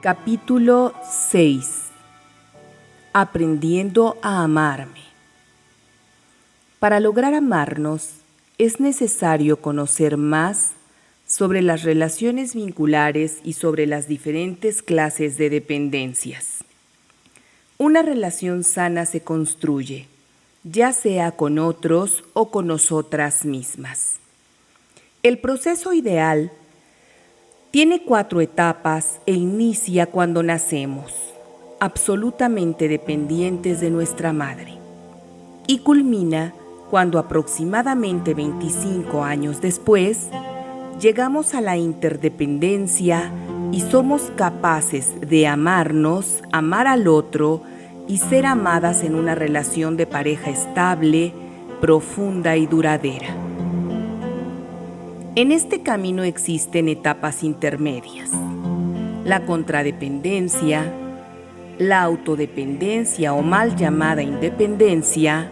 Capítulo 6. Aprendiendo a amarme. Para lograr amarnos, es necesario conocer más sobre las relaciones vinculares y sobre las diferentes clases de dependencias. Una relación sana se construye, ya sea con otros o con nosotras mismas. El proceso ideal tiene 4 etapas e inicia cuando nacemos, absolutamente dependientes de nuestra madre, y culmina cuando aproximadamente 25 años después llegamos a la interdependencia y somos capaces de amarnos, amar al otro y ser amadas en una relación de pareja estable, profunda y duradera. En este camino existen etapas intermedias: la contradependencia, la autodependencia o mal llamada independencia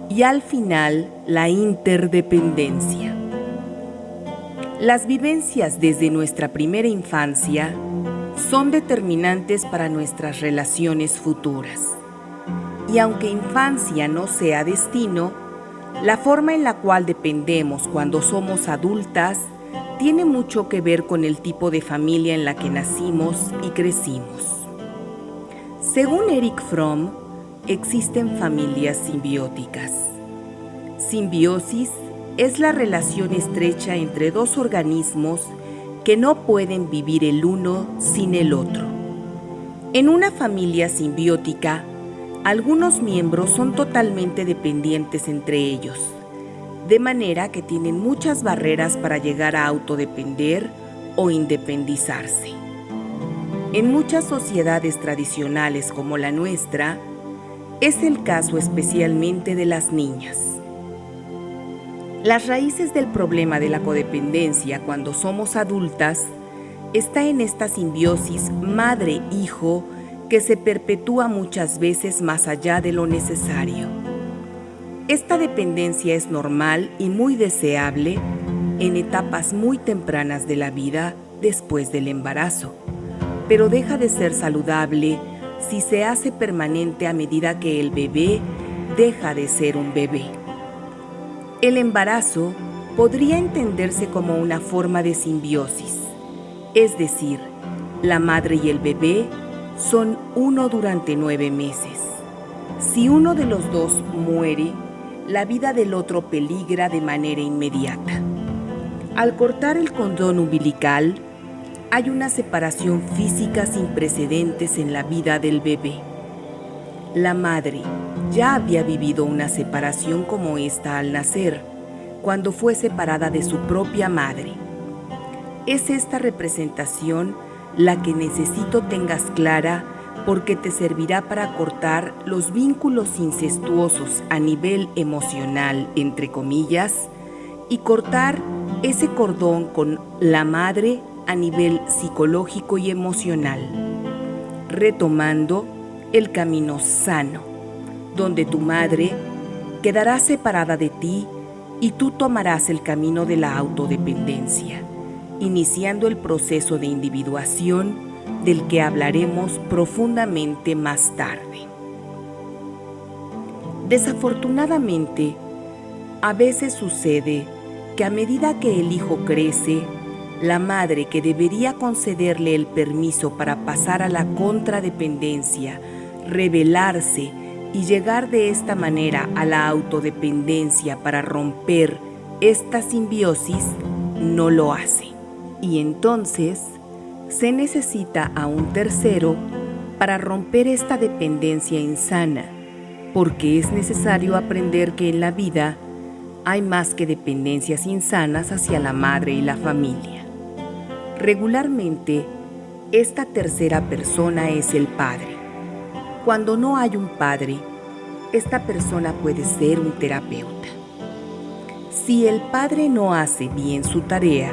y al final la interdependencia. Las vivencias desde nuestra primera infancia son determinantes para nuestras relaciones futuras. Y aunque infancia no sea destino, la forma en la cual dependemos cuando somos adultas tiene mucho que ver con el tipo de familia en la que nacimos y crecimos. Según Erich Fromm, existen familias simbióticas. Simbiosis es la relación estrecha entre dos organismos que no pueden vivir el uno sin el otro. En una familia simbiótica, algunos miembros son totalmente dependientes entre ellos, de manera que tienen muchas barreras para llegar a autodepender o independizarse. En muchas sociedades tradicionales como la nuestra, es el caso especialmente de las niñas. Las raíces del problema de la codependencia cuando somos adultas está en esta simbiosis madre-hijo que se perpetúa muchas veces más allá de lo necesario. Esta dependencia es normal y muy deseable en etapas muy tempranas de la vida después del embarazo, pero deja de ser saludable si se hace permanente a medida que el bebé deja de ser un bebé. El embarazo podría entenderse como una forma de simbiosis, es decir, la madre y el bebé son uno durante 9 meses. Si uno de los dos muere, la vida del otro peligra de manera inmediata. Al cortar el cordón umbilical, hay una separación física sin precedentes en la vida del bebé. La madre ya había vivido una separación como esta al nacer, cuando fue separada de su propia madre. Es esta representación la que necesito tengas clara porque te servirá para cortar los vínculos incestuosos a nivel emocional, entre comillas, y cortar ese cordón con la madre a nivel psicológico y emocional, retomando el camino sano, donde tu madre quedará separada de ti y tú tomarás el camino de la autodependencia, iniciando el proceso de individuación del que hablaremos profundamente más tarde. Desafortunadamente, a veces sucede que a medida que el hijo crece, la madre que debería concederle el permiso para pasar a la contradependencia, rebelarse y llegar de esta manera a la autodependencia para romper esta simbiosis, no lo hace. Y entonces se necesita a un tercero para romper esta dependencia insana, porque es necesario aprender que en la vida hay más que dependencias insanas hacia la madre y la familia. Regularmente, esta tercera persona es el padre, Cuando no hay un padre, esta persona puede ser un terapeuta. Si el padre no hace bien su tarea,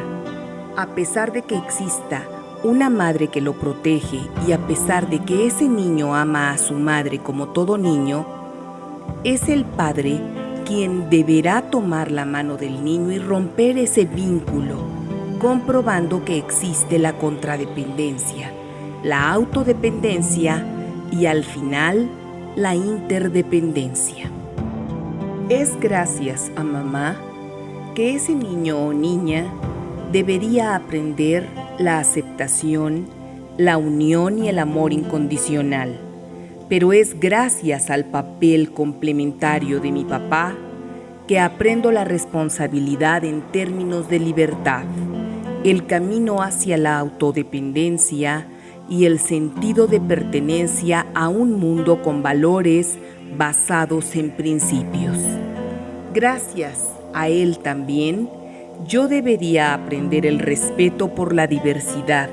a pesar de que exista una madre que lo protege y a pesar de que ese niño ama a su madre como todo niño, es el padre quien deberá tomar la mano del niño y romper ese vínculo, comprobando que existe la contradependencia, la autodependencia y al final la interdependencia. Es gracias a mamá que ese niño o niña debería aprender la aceptación, la unión y el amor incondicional. Pero es gracias al papel complementario de mi papá que aprendo la responsabilidad en términos de libertad, el camino hacia la autodependencia y el sentido de pertenencia a un mundo con valores basados en principios. Gracias a él también, yo debería aprender el respeto por la diversidad,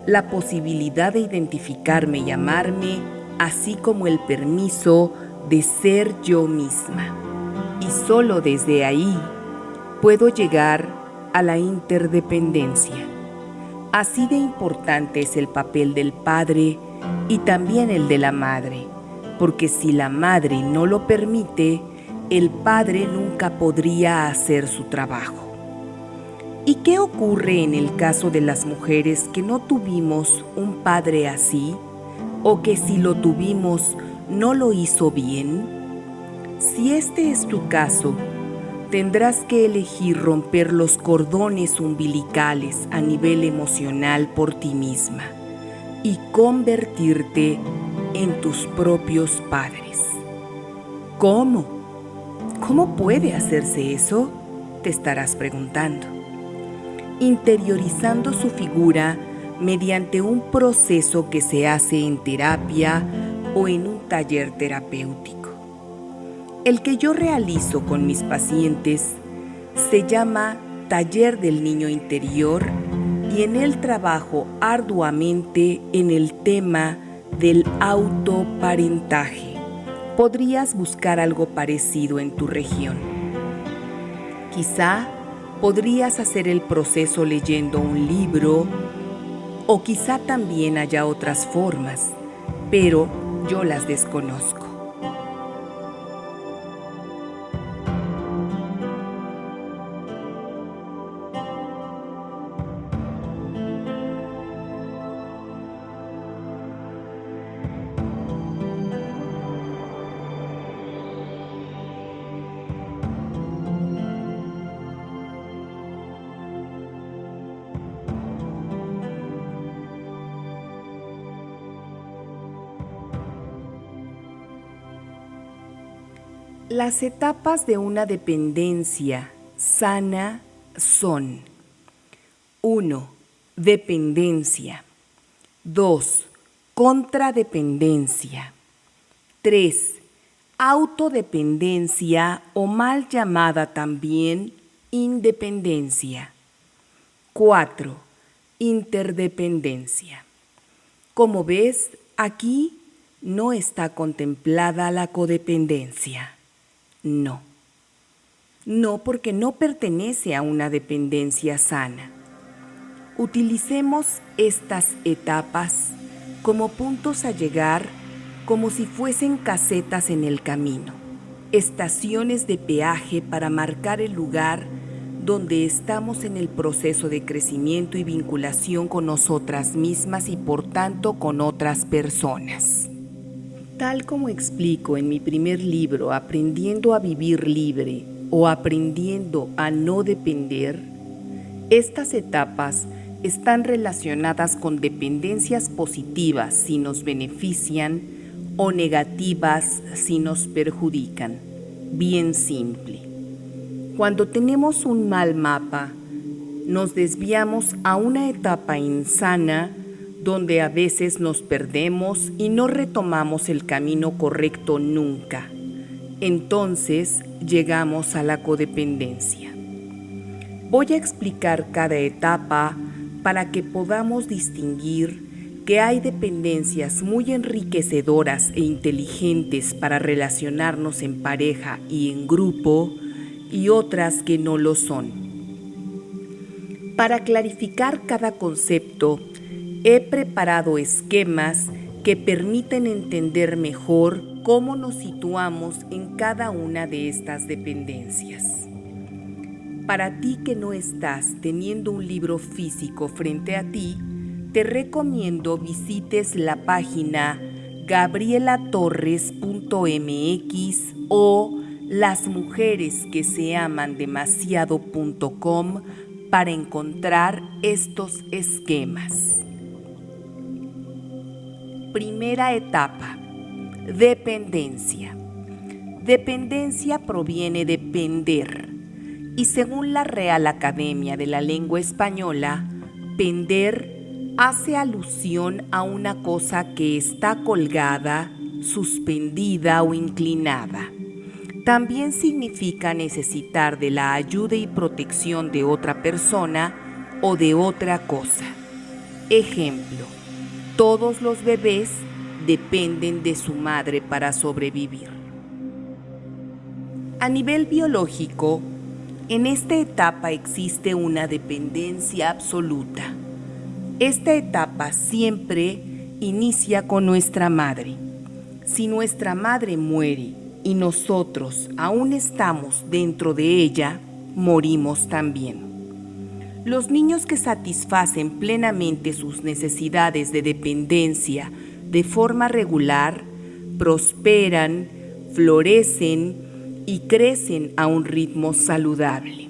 la posibilidad de identificarme y amarme, así como el permiso de ser yo misma. Y solo desde ahí puedo llegar a la interdependencia. Así de importante es el papel del padre y también el de la madre, porque si la madre no lo permite, el padre nunca podría hacer su trabajo. ¿Y qué ocurre en el caso de las mujeres que no tuvimos un padre así? ¿O que si lo tuvimos no lo hizo bien? Si este es tu caso, tendrás que elegir romper los cordones umbilicales a nivel emocional por ti misma y convertirte en tus propios padres. ¿Cómo? ¿Cómo puede hacerse eso? Te estarás preguntando. Interiorizando su figura mediante un proceso que se hace en terapia o en un taller terapéutico. El que yo realizo con mis pacientes se llama Taller del Niño Interior y en él trabajo arduamente en el tema del autoparentaje. Podrías buscar algo parecido en tu región. Quizá podrías hacer el proceso leyendo un libro o quizá también haya otras formas, pero yo las desconozco. Las etapas de una dependencia sana son: 1. Dependencia. 2. Contradependencia. 3. Autodependencia o mal llamada también independencia. 4. Interdependencia. Como ves, aquí no está contemplada la codependencia. No, porque no pertenece a una dependencia sana. Utilicemos estas etapas como puntos a llegar, como si fuesen casetas en el camino, estaciones de peaje para marcar el lugar donde estamos en el proceso de crecimiento y vinculación con nosotras mismas y por tanto con otras personas. Tal como explico en mi primer libro, Aprendiendo a Vivir Libre o Aprendiendo a No Depender, estas etapas están relacionadas con dependencias positivas si nos benefician o negativas si nos perjudican. Bien simple. Cuando tenemos un mal mapa, nos desviamos a una etapa insana donde a veces nos perdemos y no retomamos el camino correcto nunca. Entonces llegamos a la codependencia. Voy a explicar cada etapa para que podamos distinguir que hay dependencias muy enriquecedoras e inteligentes para relacionarnos en pareja y en grupo, y otras que no lo son. Para clarificar cada concepto, he preparado esquemas que permiten entender mejor cómo nos situamos en cada una de estas dependencias. Para ti que no estás teniendo un libro físico frente a ti, te recomiendo visites la página gabrielatorres.mx o lasmujeresqueseamandemasiado.com para encontrar estos esquemas. Primera etapa: dependencia. Dependencia proviene de pender, y según la Real Academia de la Lengua Española, pender hace alusión a una cosa que está colgada, suspendida o inclinada. También significa necesitar de la ayuda y protección de otra persona o de otra cosa. Ejemplo: todos los bebés dependen de su madre para sobrevivir. A nivel biológico, en esta etapa existe una dependencia absoluta. Esta etapa siempre inicia con nuestra madre. Si nuestra madre muere y nosotros aún estamos dentro de ella, morimos también. Los niños que satisfacen plenamente sus necesidades de dependencia de forma regular, prosperan, florecen y crecen a un ritmo saludable.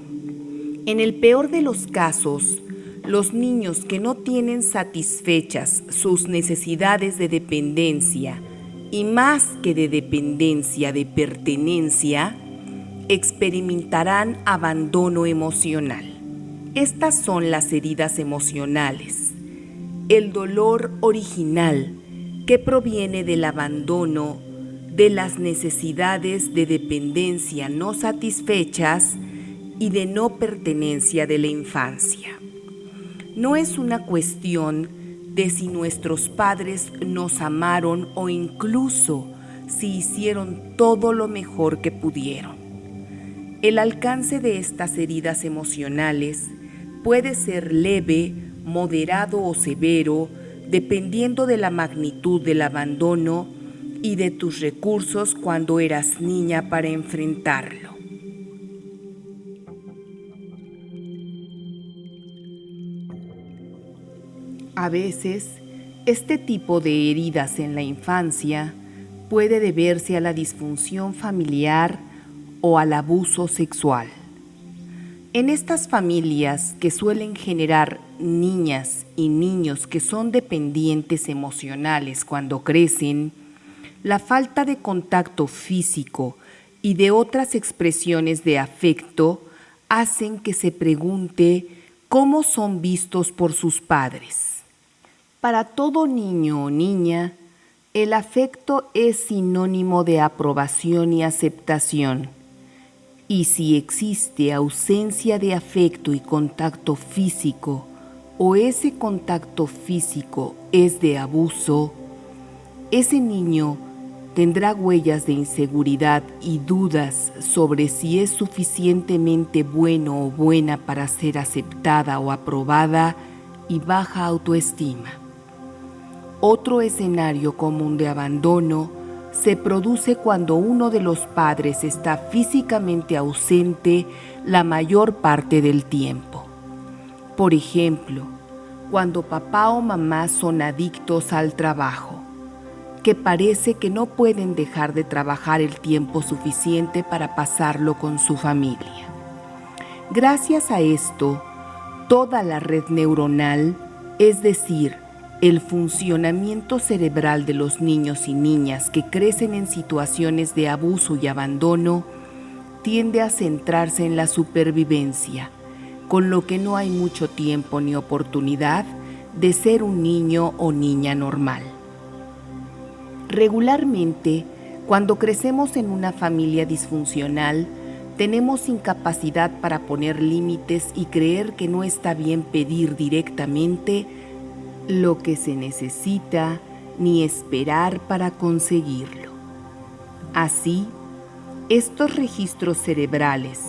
En el peor de los casos, los niños que no tienen satisfechas sus necesidades de dependencia, y más que de dependencia, de pertenencia, experimentarán abandono emocional. Estas son las heridas emocionales, el dolor original que proviene del abandono de las necesidades de dependencia no satisfechas y de no pertenencia de la infancia. No es una cuestión de si nuestros padres nos amaron o incluso si hicieron todo lo mejor que pudieron. El alcance de estas heridas emocionales puede ser leve, moderado o severo, dependiendo de la magnitud del abandono y de tus recursos cuando eras niña para enfrentarlo. A veces, este tipo de heridas en la infancia puede deberse a la disfunción familiar o al abuso sexual. En estas familias que suelen generar niñas y niños que son dependientes emocionales cuando crecen, la falta de contacto físico y de otras expresiones de afecto hacen que se pregunte cómo son vistos por sus padres. Para todo niño o niña, el afecto es sinónimo de aprobación y aceptación. Y si existe ausencia de afecto y contacto físico, o ese contacto físico es de abuso, ese niño tendrá huellas de inseguridad y dudas sobre si es suficientemente bueno o buena para ser aceptada o aprobada y baja autoestima. Otro escenario común de abandono se produce cuando uno de los padres está físicamente ausente la mayor parte del tiempo. Por ejemplo, cuando papá o mamá son adictos al trabajo, que parece que no pueden dejar de trabajar el tiempo suficiente para pasarlo con su familia. Gracias a esto, toda la red neuronal, es decir, el funcionamiento cerebral de los niños y niñas que crecen en situaciones de abuso y abandono tiende a centrarse en la supervivencia, con lo que no hay mucho tiempo ni oportunidad de ser un niño o niña normal. Regularmente, cuando crecemos en una familia disfuncional, tenemos incapacidad para poner límites y creer que no está bien pedir directamente lo que se necesita ni esperar para conseguirlo. Así, estos registros cerebrales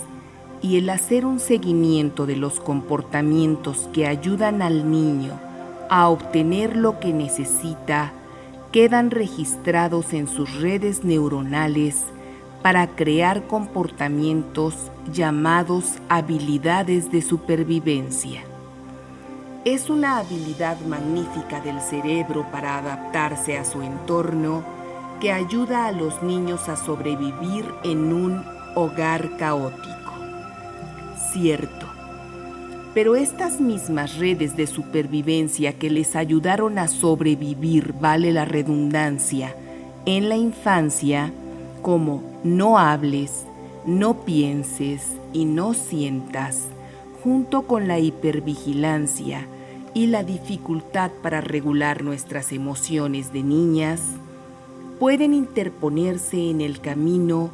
y el hacer un seguimiento de los comportamientos que ayudan al niño a obtener lo que necesita quedan registrados en sus redes neuronales para crear comportamientos llamados habilidades de supervivencia. Es una habilidad magnífica del cerebro para adaptarse a su entorno que ayuda a los niños a sobrevivir en un hogar caótico. Cierto, pero estas mismas redes de supervivencia que les ayudaron a sobrevivir, vale la redundancia, en la infancia, como no hables, no pienses y no sientas, junto con la hipervigilancia y la dificultad para regular nuestras emociones de niñas, pueden interponerse en el camino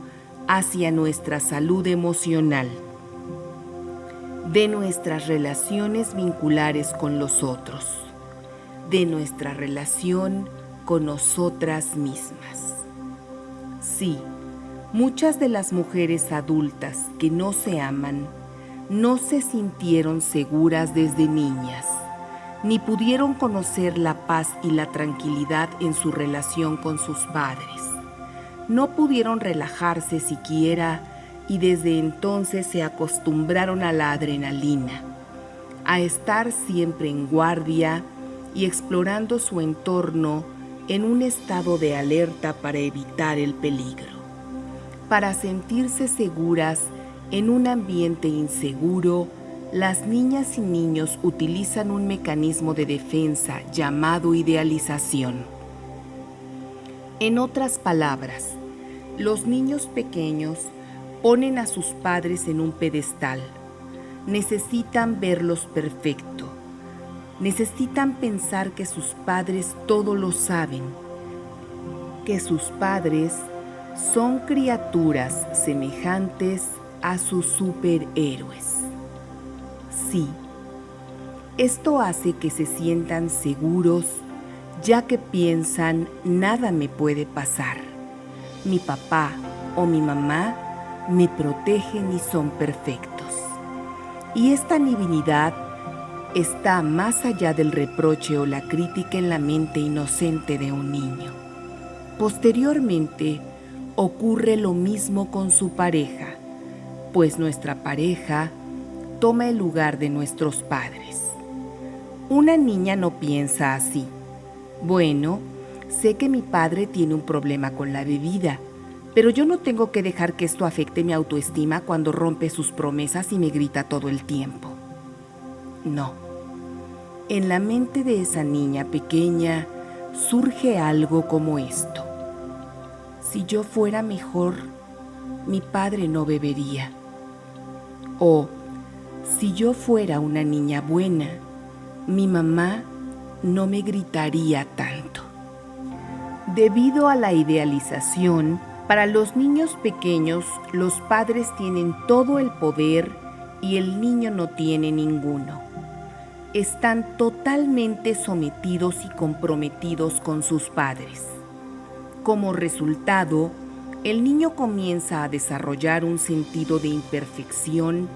hacia nuestra salud emocional, de nuestras relaciones vinculares con los otros, de nuestra relación con nosotras mismas. Sí, muchas de las mujeres adultas que no se aman no se sintieron seguras desde niñas, ni pudieron conocer la paz y la tranquilidad en su relación con sus padres. No pudieron relajarse siquiera y desde entonces se acostumbraron a la adrenalina, a estar siempre en guardia y explorando su entorno en un estado de alerta para evitar el peligro. Para sentirse seguras en un ambiente inseguro, las niñas y niños utilizan un mecanismo de defensa llamado idealización. En otras palabras, los niños pequeños ponen a sus padres en un pedestal. Necesitan verlos perfecto. Necesitan pensar que sus padres todo lo saben, que sus padres son criaturas semejantes a sus superhéroes. Sí, esto hace que se sientan seguros, ya que piensan, nada me puede pasar. Mi papá o mi mamá me protegen y son perfectos. Y esta divinidad está más allá del reproche o la crítica en la mente inocente de un niño. Posteriormente, ocurre lo mismo con su pareja, pues nuestra pareja toma el lugar de nuestros padres. Una niña no piensa así. Bueno, sé que mi padre tiene un problema con la bebida, pero yo no tengo que dejar que esto afecte mi autoestima cuando rompe sus promesas y me grita todo el tiempo. No. En la mente de esa niña pequeña surge algo como esto. Si yo fuera mejor, mi padre no bebería. O, si yo fuera una niña buena, mi mamá no me gritaría tanto. Debido a la idealización, para los niños pequeños, los padres tienen todo el poder y el niño no tiene ninguno. Están totalmente sometidos y comprometidos con sus padres. Como resultado, el niño comienza a desarrollar un sentido de imperfección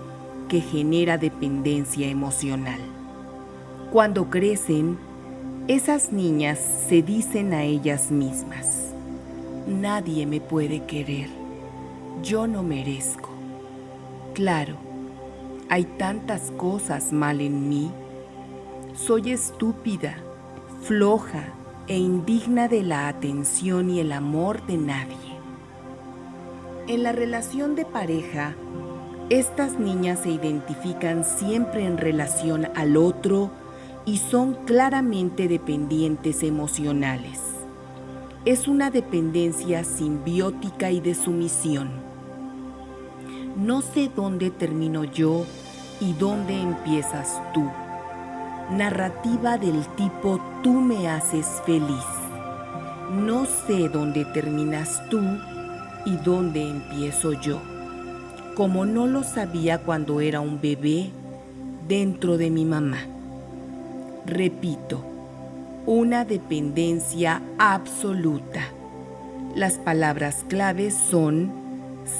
que genera dependencia emocional. Cuando crecen, esas niñas se dicen a ellas mismas: nadie me puede querer, yo no merezco. Claro, hay tantas cosas mal en mí. Soy estúpida, floja e indigna de la atención y el amor de nadie. En la relación de pareja, estas niñas se identifican siempre en relación al otro y son claramente dependientes emocionales. Es una dependencia simbiótica y de sumisión. No sé dónde termino yo y dónde empiezas tú. Narrativa del tipo tú me haces feliz. No sé dónde terminas tú y dónde empiezo yo, como no lo sabía cuando era un bebé dentro de mi mamá. Repito, una dependencia absoluta. Las palabras claves son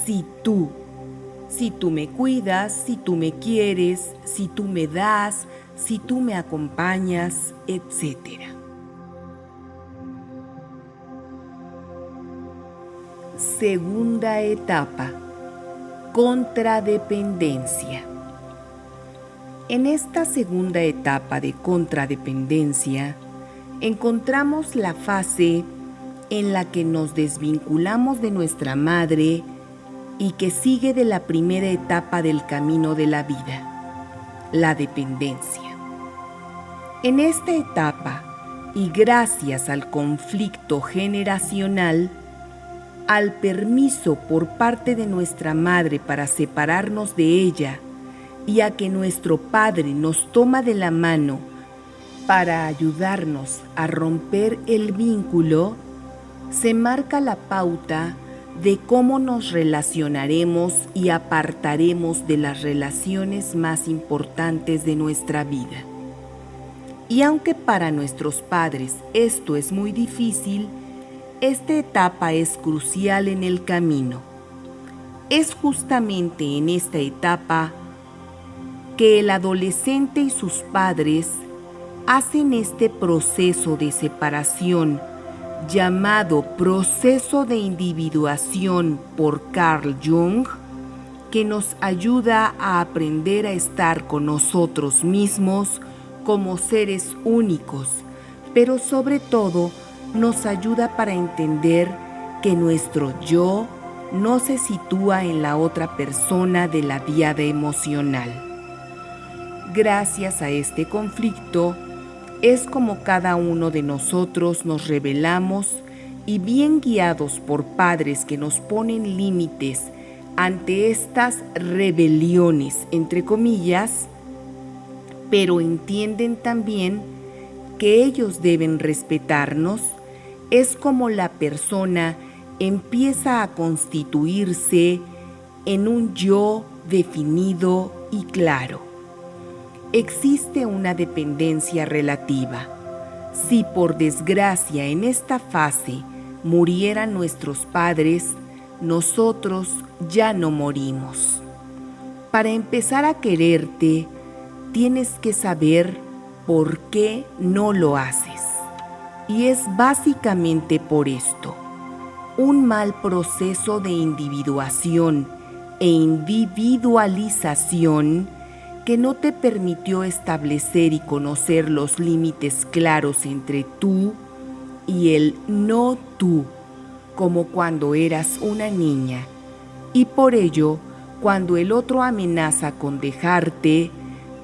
si tú me cuidas, si tú me quieres, si tú me das, si tú me acompañas, etc. Segunda etapa, contradependencia. En esta segunda etapa de contradependencia, encontramos la fase en la que nos desvinculamos de nuestra madre y que sigue de la primera etapa del camino de la vida, la dependencia. En esta etapa, y gracias al conflicto generacional, al permiso por parte de nuestra madre para separarnos de ella y a que nuestro padre nos toma de la mano para ayudarnos a romper el vínculo, se marca la pauta de cómo nos relacionaremos y apartaremos de las relaciones más importantes de nuestra vida. Y aunque para nuestros padres esto es muy difícil, esta etapa es crucial en el camino. Es justamente en esta etapa que el adolescente y sus padres hacen este proceso de separación llamado proceso de individuación por Carl Jung, que nos ayuda a aprender a estar con nosotros mismos como seres únicos, pero sobre todo nos ayuda para entender que nuestro yo no se sitúa en la otra persona de la diada emocional. Gracias a este conflicto, es como cada uno de nosotros nos revelamos y bien guiados por padres que nos ponen límites ante estas rebeliones, entre comillas, pero entienden también que ellos deben respetarnos, es como la persona empieza a constituirse en un yo definido y claro. Existe una dependencia relativa. Si por desgracia en esta fase murieran nuestros padres, nosotros ya no morimos. Para empezar a quererte, tienes que saber por qué no lo haces. Y es básicamente por esto: un mal proceso de individuación e individualización que no te permitió establecer y conocer los límites claros entre tú y el no tú, como cuando eras una niña, y por ello, cuando el otro amenaza con dejarte,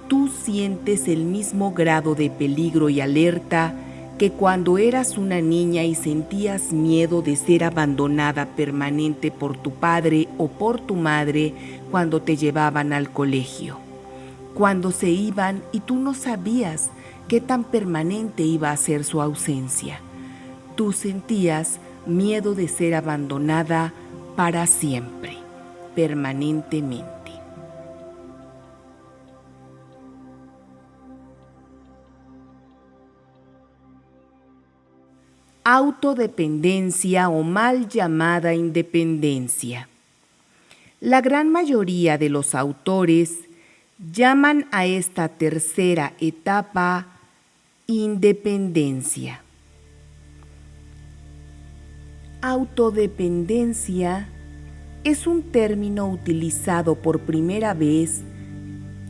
tú sientes el mismo grado de peligro y alerta que cuando eras una niña y sentías miedo de ser abandonada permanente por tu padre o por tu madre cuando te llevaban al colegio. Cuando se iban y tú no sabías qué tan permanente iba a ser su ausencia. Tú sentías miedo de ser abandonada para siempre, permanentemente. Autodependencia o mal llamada independencia. La gran mayoría de los autores llaman a esta tercera etapa independencia. Autodependencia es un término utilizado por primera vez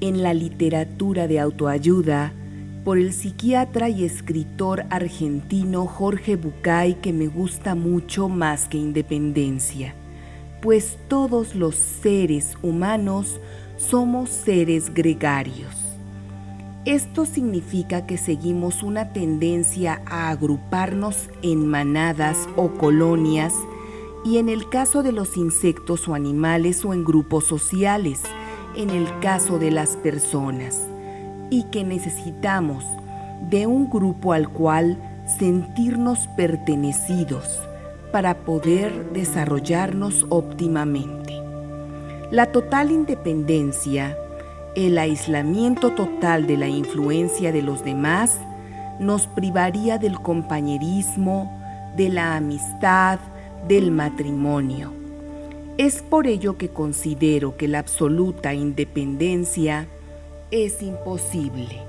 en la literatura de autoayuda por el psiquiatra y escritor argentino Jorge Bucay, que me gusta mucho más que independencia, pues todos los seres humanos somos seres gregarios. Esto significa que seguimos una tendencia a agruparnos en manadas o colonias, y en el caso de los insectos o animales, o en grupos sociales, en el caso de las personas, y que necesitamos de un grupo al cual sentirnos pertenecidos para poder desarrollarnos óptimamente. La total independencia, el aislamiento total de la influencia de los demás, nos privaría del compañerismo, de la amistad, del matrimonio. Es por ello que considero que la absoluta independencia es imposible,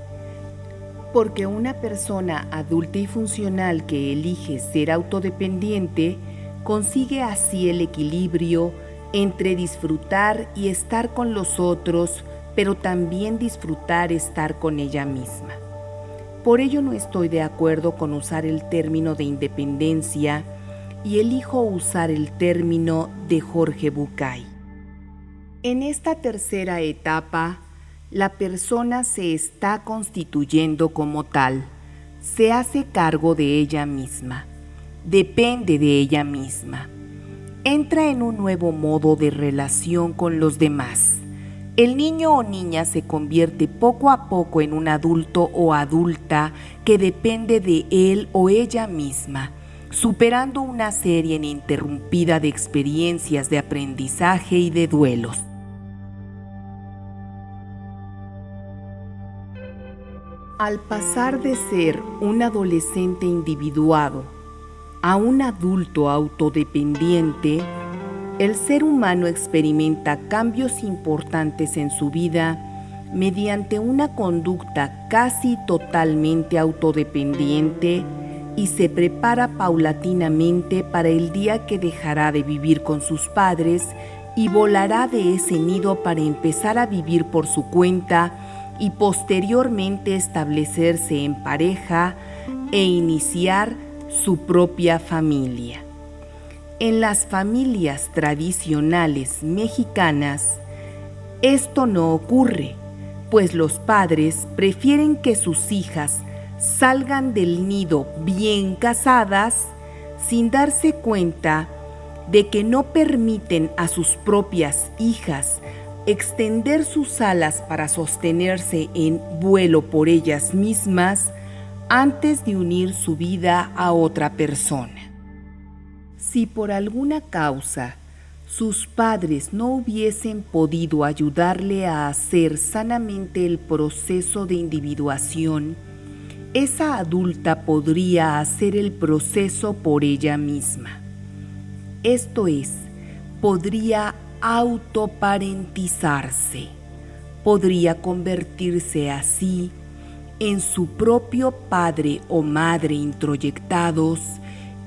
porque una persona adulta y funcional que elige ser autodependiente consigue así el equilibrio entre disfrutar y estar con los otros, pero también disfrutar estar con ella misma. Por ello no estoy de acuerdo con usar el término de independencia y elijo usar el término de Jorge Bucay. En esta tercera etapa, la persona se está constituyendo como tal, se hace cargo de ella misma, depende de ella misma, entra en un nuevo modo de relación con los demás. El niño o niña se convierte poco a poco en un adulto o adulta que depende de él o ella misma, superando una serie ininterrumpida de experiencias de aprendizaje y de duelos. Al pasar de ser un adolescente individuado a un adulto autodependiente, el ser humano experimenta cambios importantes en su vida mediante una conducta casi totalmente autodependiente y se prepara paulatinamente para el día que dejará de vivir con sus padres y volará de ese nido para empezar a vivir por su cuenta y posteriormente establecerse en pareja e iniciar su propia familia. En las familias tradicionales mexicanas, esto no ocurre, pues los padres prefieren que sus hijas salgan del nido bien casadas sin darse cuenta de que no permiten a sus propias hijas extender sus alas para sostenerse en vuelo por ellas mismas antes de unir su vida a otra persona. Si por alguna causa sus padres no hubiesen podido ayudarle a hacer sanamente el proceso de individuación, esa adulta podría hacer el proceso por ella misma. Esto es, podría autoparentizarse, podría convertirse así en su propio padre o madre introyectados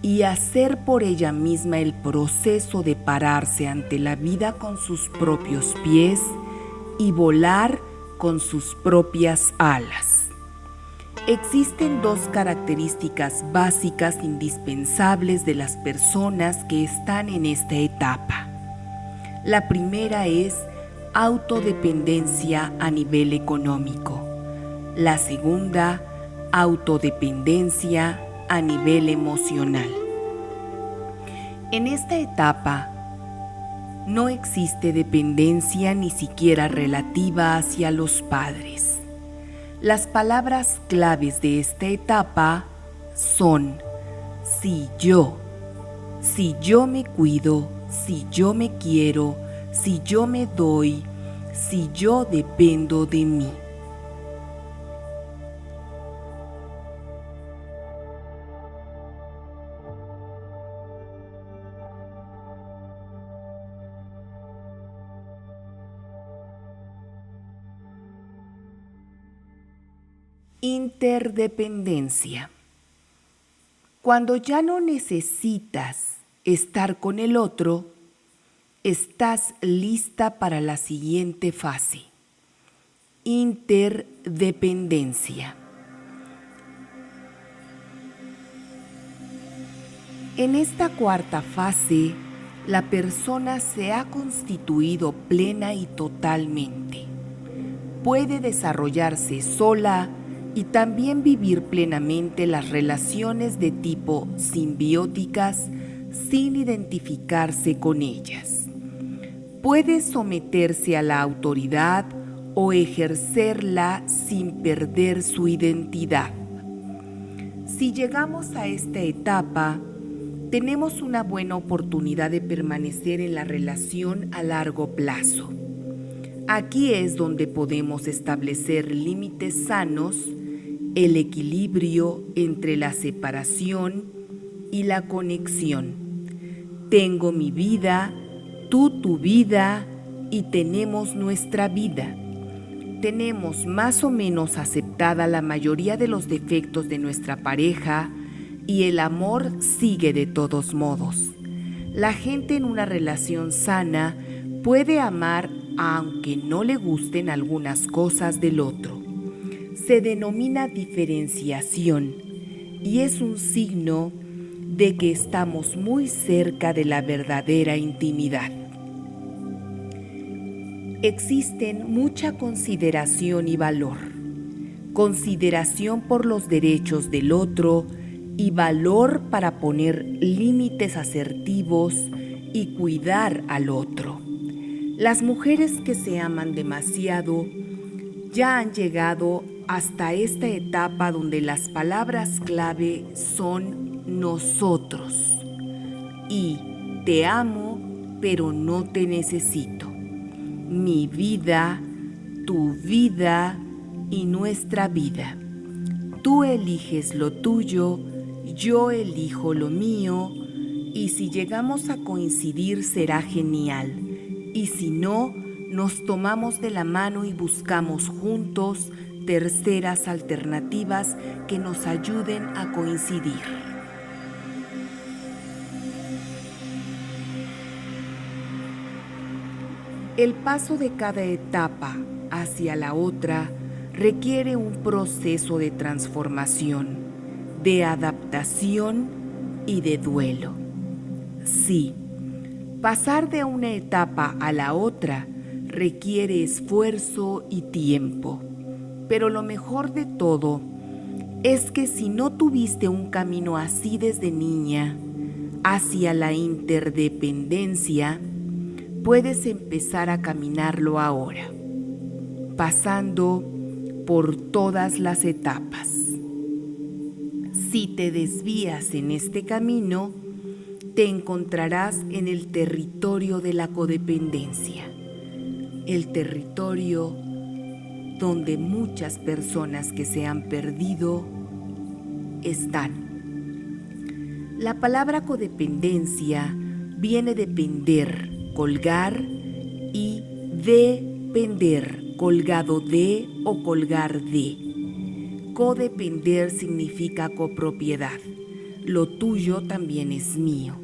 y hacer por ella misma el proceso de pararse ante la vida con sus propios pies y volar con sus propias alas. Existen dos características básicas indispensables de las personas que están en esta etapa. La primera es autodependencia a nivel económico. La segunda, autodependencia a nivel emocional. En esta etapa no existe dependencia ni siquiera relativa hacia los padres. Las palabras claves de esta etapa son si yo me cuido, si yo me quiero, si yo me doy, si yo dependo de mí. Interdependencia. Cuando ya no necesitas estar con el otro, estás lista para la siguiente fase. Interdependencia. En esta cuarta fase, la persona se ha constituido plena y totalmente. Puede desarrollarse sola y también vivir plenamente las relaciones de tipo simbióticas sin identificarse con ellas. Puede someterse a la autoridad o ejercerla sin perder su identidad. Si llegamos a esta etapa, tenemos una buena oportunidad de permanecer en la relación a largo plazo. Aquí es donde podemos establecer límites sanos el equilibrio entre la separación y la conexión. Tengo mi vida, tú tu vida y tenemos nuestra vida. Tenemos más o menos aceptada la mayoría de los defectos de nuestra pareja y el amor sigue de todos modos. La gente en una relación sana puede amar aunque no le gusten algunas cosas del otro. Se denomina diferenciación y es un signo de que estamos muy cerca de la verdadera intimidad. Existen mucha consideración y valor. Consideración por los derechos del otro y valor para poner límites asertivos y cuidar al otro. Las mujeres que se aman demasiado ya han llegado hasta esta etapa donde las palabras clave son nosotros y te amo, pero no te necesito. Mi vida, tu vida y nuestra vida. Tú eliges lo tuyo, yo elijo lo mío, y si llegamos a coincidir será genial, y si no, nos tomamos de la mano y buscamos juntos terceras alternativas que nos ayuden a coincidir. El paso de cada etapa hacia la otra requiere un proceso de transformación, de adaptación y de duelo. Sí, pasar de una etapa a la otra requiere esfuerzo y tiempo, pero lo mejor de todo es que si no tuviste un camino así desde niña hacia la interdependencia, puedes empezar a caminarlo ahora, pasando por todas las etapas. Si te desvías en este camino, te encontrarás en el territorio de la codependencia, el territorio donde muchas personas que se han perdido están. La palabra codependencia viene de pender, colgar, y depender, colgado de o colgar de. Codepender significa copropiedad. Lo tuyo también es mío.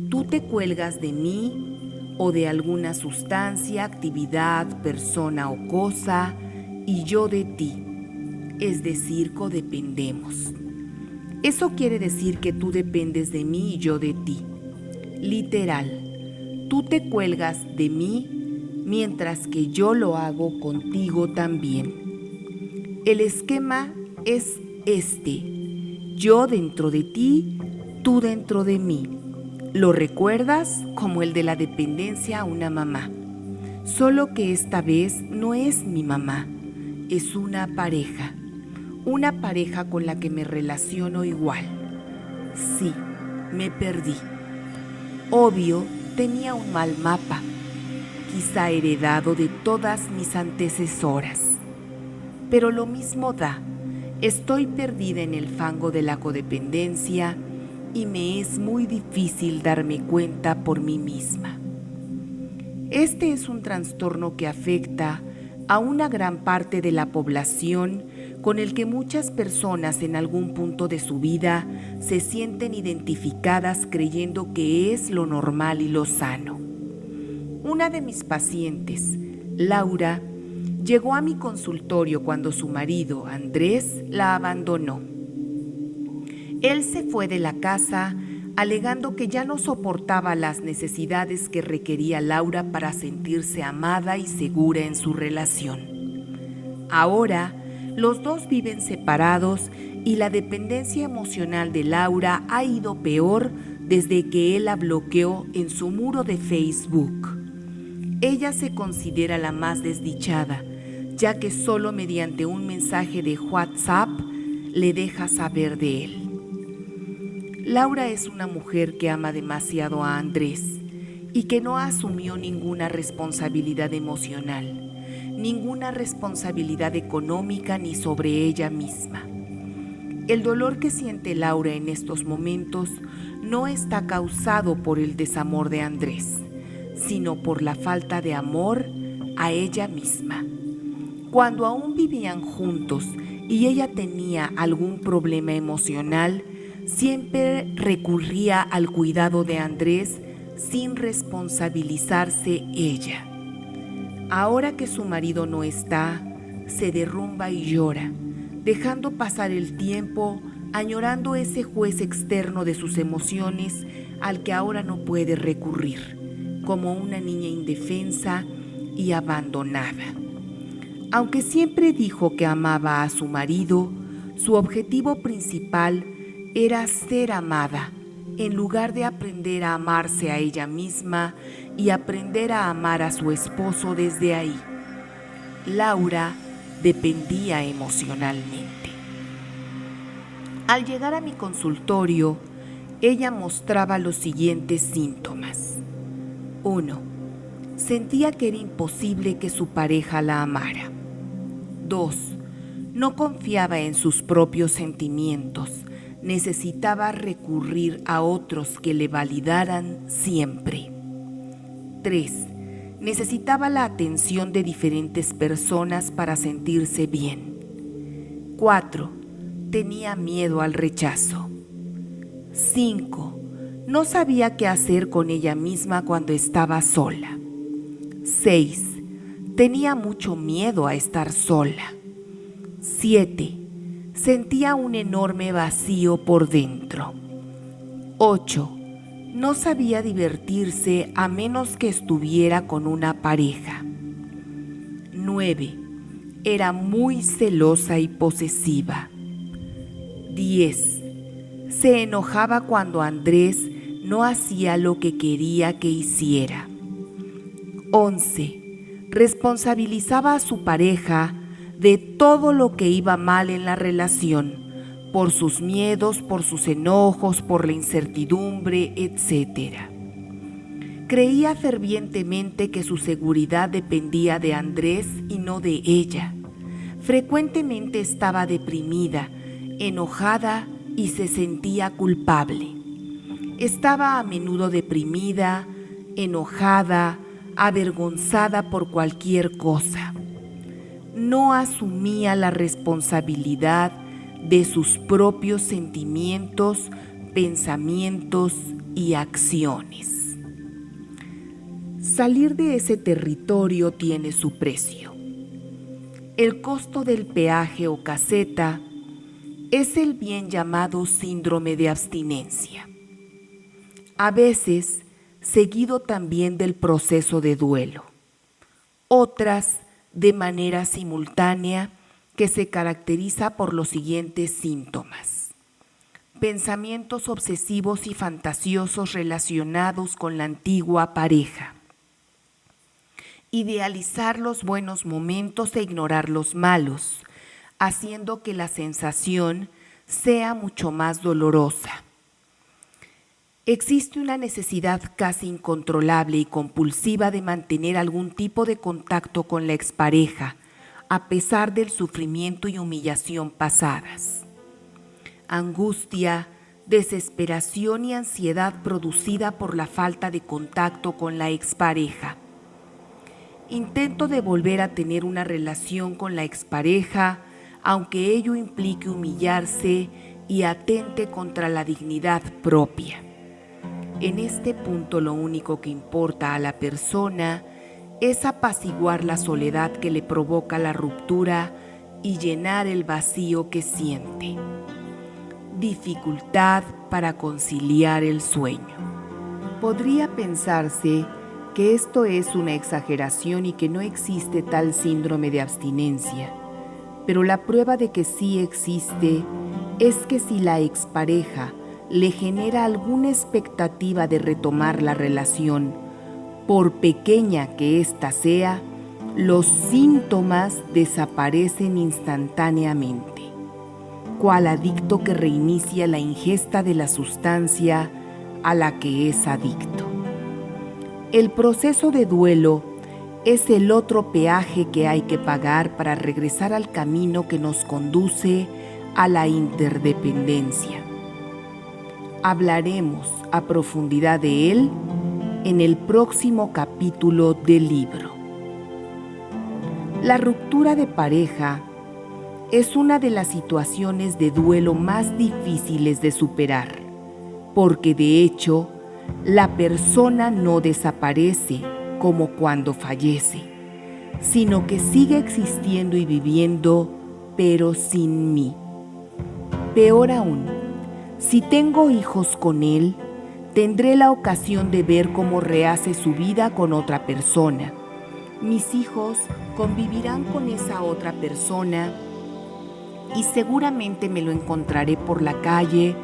Tú te cuelgas de mí o de alguna sustancia, actividad, persona o cosa, y yo de ti, es decir, codependemos. Eso quiere decir que tú dependes de mí y yo de ti. Literal, tú te cuelgas de mí mientras que yo lo hago contigo también. El esquema es este: yo dentro de ti, tú dentro de mí. ¿Lo recuerdas? Como el de la dependencia a una mamá. Solo que esta vez no es mi mamá, es una pareja con la que me relaciono igual. Sí, me perdí. Obvio, tenía un mal mapa, quizá heredado de todas mis antecesoras. Pero lo mismo da, estoy perdida en el fango de la codependencia y me es muy difícil darme cuenta por mí misma. Este es un trastorno que afecta a una gran parte de la población, con el que muchas personas en algún punto de su vida se sienten identificadas creyendo que es lo normal y lo sano. Una de mis pacientes, Laura, llegó a mi consultorio cuando su marido, Andrés, la abandonó. Él se fue de la casa alegando que ya no soportaba las necesidades que requería Laura para sentirse amada y segura en su relación. Ahora, los dos viven separados y la dependencia emocional de Laura ha ido peor desde que él la bloqueó en su muro de Facebook. Ella se considera la más desdichada, ya que solo mediante un mensaje de WhatsApp le deja saber de él. Laura es una mujer que ama demasiado a Andrés y que no asumió ninguna responsabilidad emocional, ninguna responsabilidad económica ni sobre ella misma. El dolor que siente Laura en estos momentos no está causado por el desamor de Andrés, sino por la falta de amor a ella misma. Cuando aún vivían juntos y ella tenía algún problema emocional, siempre recurría al cuidado de Andrés sin responsabilizarse ella. Ahora que su marido no está, se derrumba y llora, dejando pasar el tiempo, añorando ese juez externo de sus emociones al que ahora no puede recurrir, como una niña indefensa y abandonada. Aunque siempre dijo que amaba a su marido, su objetivo principal era ser amada, en lugar de aprender a amarse a ella misma y aprender a amar a su esposo desde ahí. Laura dependía emocionalmente. Al llegar a mi consultorio, ella mostraba los siguientes síntomas. 1. Sentía que era imposible que su pareja la amara. 2. No confiaba en sus propios sentimientos. Necesitaba recurrir a otros que le validaran siempre. 3. Necesitaba la atención de diferentes personas para sentirse bien. 4. Tenía miedo al rechazo. 5. No sabía qué hacer con ella misma cuando estaba sola. 6. Tenía mucho miedo a estar sola. 7. Sentía un enorme vacío por dentro. 8. No sabía divertirse a menos que estuviera con una pareja. 9. Era muy celosa y posesiva. 10. Se enojaba cuando Andrés no hacía lo que quería que hiciera. 11. Responsabilizaba a su pareja de todo lo que iba mal en la relación, por sus miedos, por sus enojos, por la incertidumbre, etc. Creía fervientemente que su seguridad dependía de Andrés y no de ella. Frecuentemente estaba deprimida, enojada y se sentía culpable. Estaba a menudo deprimida, enojada, avergonzada por cualquier cosa. No asumía la responsabilidad de sus propios sentimientos, pensamientos y acciones. Salir de ese territorio tiene su precio. El costo del peaje o caseta es el bien llamado síndrome de abstinencia. A veces, seguido también del proceso de duelo. Otras, de manera simultánea, que se caracteriza por los siguientes síntomas: pensamientos obsesivos y fantasiosos relacionados con la antigua pareja, idealizar los buenos momentos e ignorar los malos, haciendo que la sensación sea mucho más dolorosa. Existe una necesidad casi incontrolable y compulsiva de mantener algún tipo de contacto con la expareja, a pesar del sufrimiento y humillación pasadas. Angustia, desesperación y ansiedad producida por la falta de contacto con la expareja. Intento de volver a tener una relación con la expareja, aunque ello implique humillarse y atente contra la dignidad propia. En este punto lo único que importa a la persona es apaciguar la soledad que le provoca la ruptura y llenar el vacío que siente. Dificultad para conciliar el sueño. Podría pensarse que esto es una exageración y que no existe tal síndrome de abstinencia, pero la prueba de que sí existe es que si la expareja le genera alguna expectativa de retomar la relación, por pequeña que ésta sea, los síntomas desaparecen instantáneamente, cual adicto que reinicia la ingesta de la sustancia a la que es adicto. El proceso de duelo es el otro peaje que hay que pagar para regresar al camino que nos conduce a la interdependencia. Hablaremos a profundidad de él en el próximo capítulo del libro. La ruptura de pareja es una de las situaciones de duelo más difíciles de superar, porque de hecho, la persona no desaparece como cuando fallece, sino que sigue existiendo y viviendo, pero sin mí. Peor aún, si tengo hijos con él, tendré la ocasión de ver cómo rehace su vida con otra persona. Mis hijos convivirán con esa otra persona y seguramente me lo encontraré por la calle,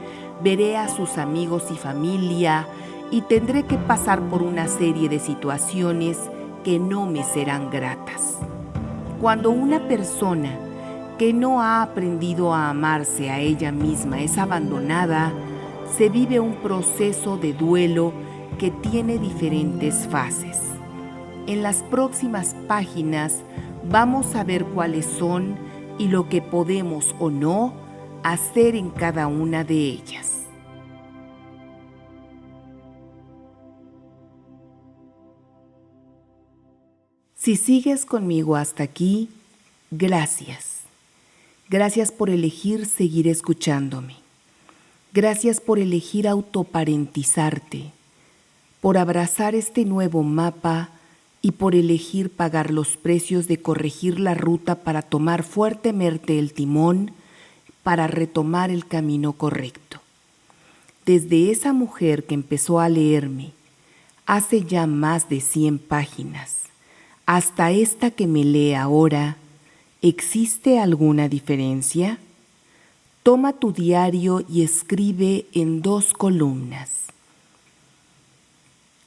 veré a sus amigos y familia y tendré que pasar por una serie de situaciones que no me serán gratas. Cuando una persona que no ha aprendido a amarse a ella misma es abandonada, se vive un proceso de duelo que tiene diferentes fases. En las próximas páginas vamos a ver cuáles son y lo que podemos o no hacer en cada una de ellas. Si sigues conmigo hasta aquí, gracias. Gracias por elegir seguir escuchándome. Gracias por elegir autoparentizarte, por abrazar este nuevo mapa y por elegir pagar los precios de corregir la ruta para tomar fuertemente el timón para retomar el camino correcto. Desde esa mujer que empezó a leerme hace ya más de 100 páginas, hasta esta que me lee ahora, ¿existe alguna diferencia? Toma tu diario y escribe en 2 columnas.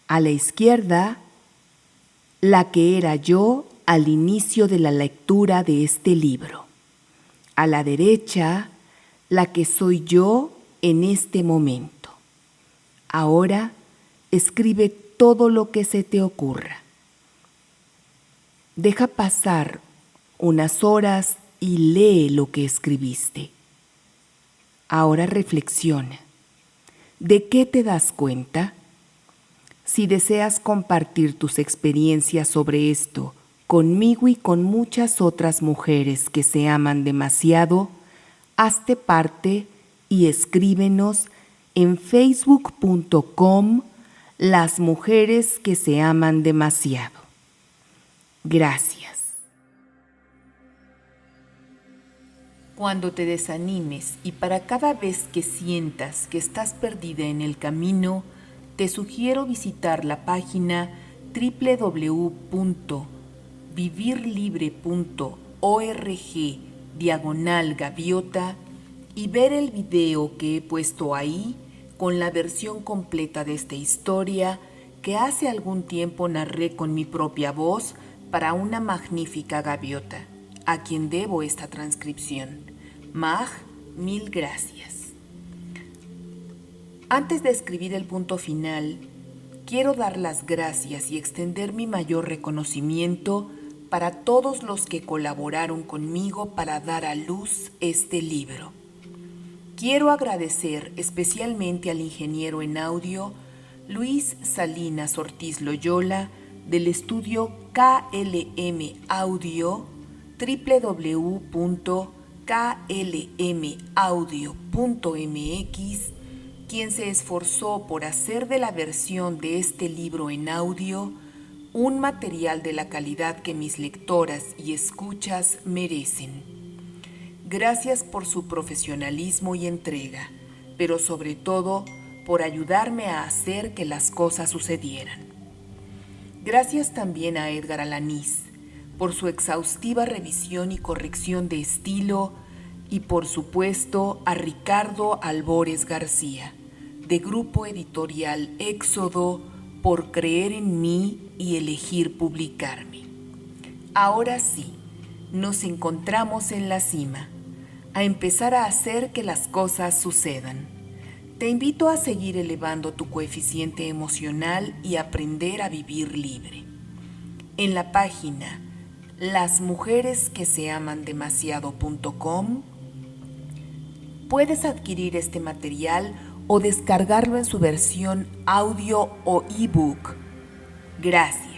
A la izquierda, la que era yo al inicio de la lectura de este libro. A la derecha, la que soy yo en este momento. Ahora, escribe todo lo que se te ocurra. Deja pasar unas horas y lee lo que escribiste. Ahora reflexiona. ¿De qué te das cuenta? Si deseas compartir tus experiencias sobre esto conmigo y con muchas otras mujeres que se aman demasiado, hazte parte y escríbenos en facebook.com Las Mujeres que se aman demasiado. Gracias. Cuando te desanimes y para cada vez que sientas que estás perdida en el camino, te sugiero visitar la página www.vivirlibre.org/gaviota y ver el video que he puesto ahí con la versión completa de esta historia que hace algún tiempo narré con mi propia voz para una magnífica gaviota, a quien debo esta transcripción. Mag, mil gracias. Antes de escribir el punto final, quiero dar las gracias y extender mi mayor reconocimiento para todos los que colaboraron conmigo para dar a luz este libro. Quiero agradecer especialmente al ingeniero en audio Luis Salinas Ortiz Loyola del estudio KLM Audio, www.klmaudio.mx, quien se esforzó por hacer de la versión de este libro en audio un material de la calidad que mis lectoras y escuchas merecen. Gracias por su profesionalismo y entrega, pero sobre todo por ayudarme a hacer que las cosas sucedieran. Gracias también a Edgar Alanís por su exhaustiva revisión y corrección de estilo y por supuesto a Ricardo Albores García, de Grupo Editorial Éxodo, por creer en mí y elegir publicarme. Ahora sí, nos encontramos en la cima, a empezar a hacer que las cosas sucedan. Te invito a seguir elevando tu coeficiente emocional y aprender a vivir libre. En la página lasmujeresqueseamandemasiado.com Puedes adquirir este material o descargarlo en su versión audio o ebook. Gracias.